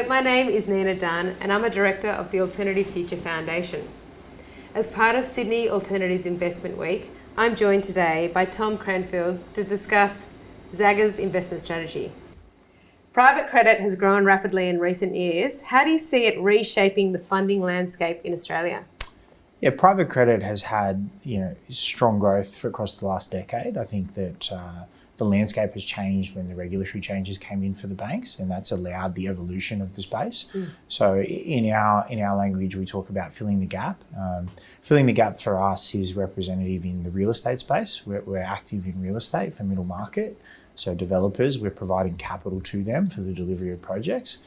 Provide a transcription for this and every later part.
my name is Nina Dunn and I'm a Director of the Alternative Future Foundation. As part of Sydney Alternatives Investment Week, I'm joined today by Tom Crainfield to discuss Zagga's investment strategy. Private credit has grown rapidly in recent years. How do you see it reshaping the funding landscape in Australia? Yeah, private credit has had strong growth across the last decade. I think that the landscape has changed when the regulatory changes came in for the banks, and that's allowed the evolution of the space. So in our language, we talk about filling the gap. Filling the gap for us is representative in the real estate space. We're active in real estate for middle market. So developers, we're providing capital to them for the delivery of projects.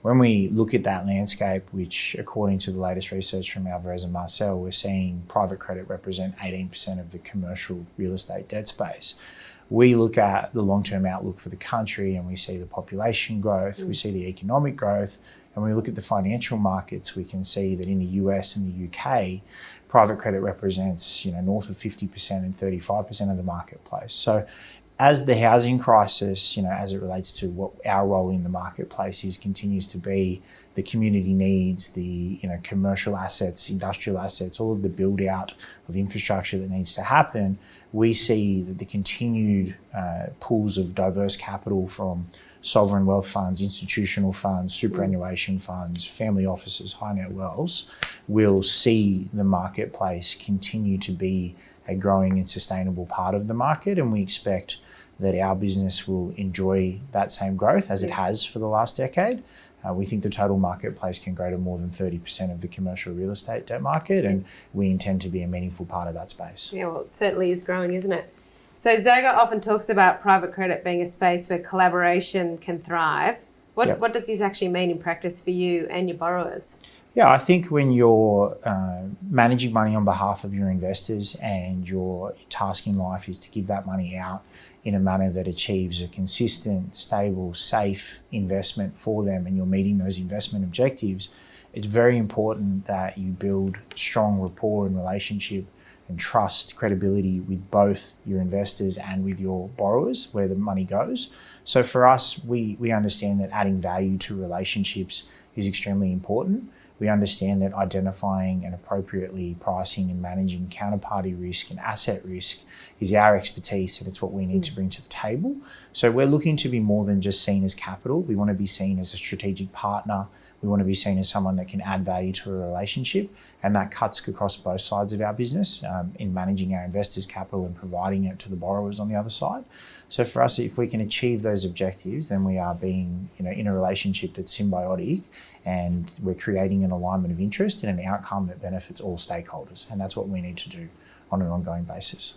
When we look at that landscape, which according to the latest research from Alvarez and Marcel, we're seeing private credit represent 18% of the commercial real estate debt space. We look at the long-term outlook for the country and we see the population growth, we see the economic growth, and when we look at the financial markets, we can see that in the US and the UK, private credit represents north of 50% and 35% of the marketplace. So as the housing crisis, as it relates to what our role in the marketplace is, continues to be the community needs, the commercial assets, industrial assets, all of the build out of infrastructure that needs to happen, we see that the continued pools of diverse capital from sovereign wealth funds, institutional funds, superannuation funds, family offices, high net wealths, will see the marketplace continue to be a growing and sustainable part of the market, and we expect that our business will enjoy that same growth as it has for the last decade. We think the total marketplace can grow to more than 30% of the commercial real estate debt market, and we intend to be a meaningful part of that space. Yeah, well, it certainly is growing, isn't it? So Zagga often talks about private credit being a space where collaboration can thrive. What does this actually mean in practice for you and your borrowers? Yeah, I think when you're managing money on behalf of your investors and your task in life is to give that money out in a manner that achieves a consistent, stable, safe investment for them, and you're meeting those investment objectives, it's very important that you build strong rapport and relationship and trust, credibility with both your investors and with your borrowers where the money goes. So for us, we understand that adding value to relationships is extremely important. We understand that identifying and appropriately pricing and managing counterparty risk and asset risk is our expertise, and it's what we need to bring to the table. So we're looking to be more than just seen as capital. We want to be seen as a strategic partner. We want to be seen as someone that can add value to a relationship, and that cuts across both sides of our business in managing our investors' capital and providing it to the borrowers on the other side. So for us, if we can achieve those objectives, then we are being in a relationship that's symbiotic, and we're creating an alignment of interest and an outcome that benefits all stakeholders, and that's what we need to do on an ongoing basis.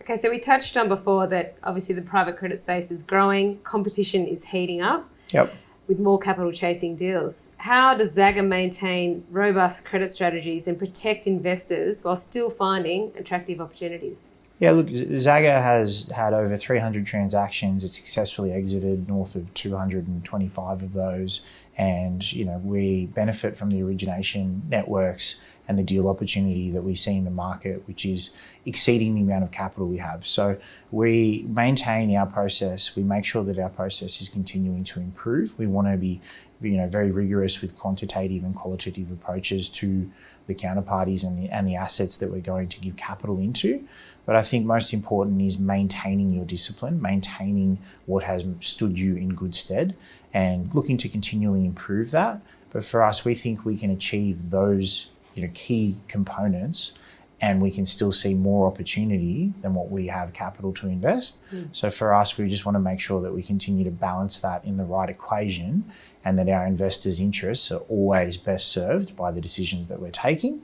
Okay, so we touched on before that obviously the private credit space is growing, competition is heating up. Yep. With more capital chasing deals. How does Zagga maintain robust credit strategies and protect investors while still finding attractive opportunities? Yeah, look, Zagga has had over 300 transactions. It successfully exited north of 225 of those. And, we benefit from the origination networks and the deal opportunity that we see in the market, which is exceeding the amount of capital we have. So we maintain our process. We make sure that our process is continuing to improve. We want to be, very rigorous with quantitative and qualitative approaches to the counterparties and the assets that we're going to give capital into. But I think most important is maintaining your discipline, maintaining what has stood you in good stead, and looking to continually improve that. But for us, we think we can achieve those key components, and we can still see more opportunity than what we have capital to invest. So for us, we just want to make sure that we continue to balance that in the right equation, and that our investors' interests are always best served by the decisions that we're taking.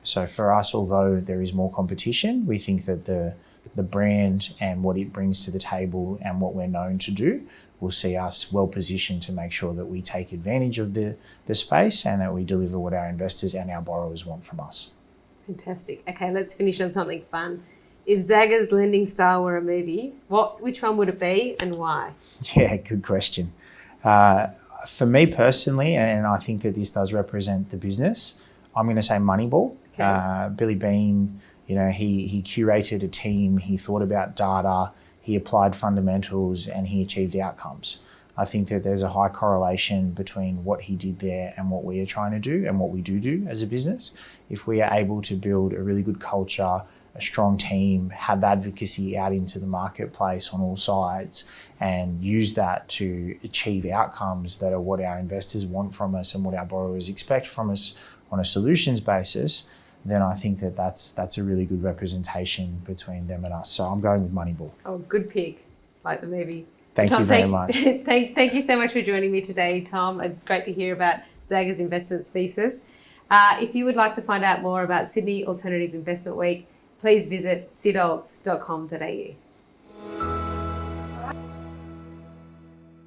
So for us, although there is more competition, we think that the brand and what it brings to the table and what we're known to do will see us well positioned to make sure that we take advantage of the space and that we deliver what our investors and our borrowers want from us. Fantastic. Okay, let's finish on something fun. If Zagga's lending style were a movie, which one would it be and why? Yeah, good question. For me personally, and I think that this does represent the business, I'm going to say Moneyball. Okay. Billy Beane, he curated a team, he thought about data, he applied fundamentals, and he achieved outcomes. I think that there's a high correlation between what he did there and what we are trying to do and what we do as a business. If we are able to build a really good culture, a strong team, have advocacy out into the marketplace on all sides, and use that to achieve outcomes that are what our investors want from us and what our borrowers expect from us on a solutions basis, then I think that that's a really good representation between them and us. So I'm going with Moneyball. Oh, good pick, like the movie. Thank you very much. Thank you so much for joining me today, Tom. It's great to hear about Zagga's investments thesis. If you would like to find out more about Sydney Alternative Investment Week, please visit sidalts.com.au.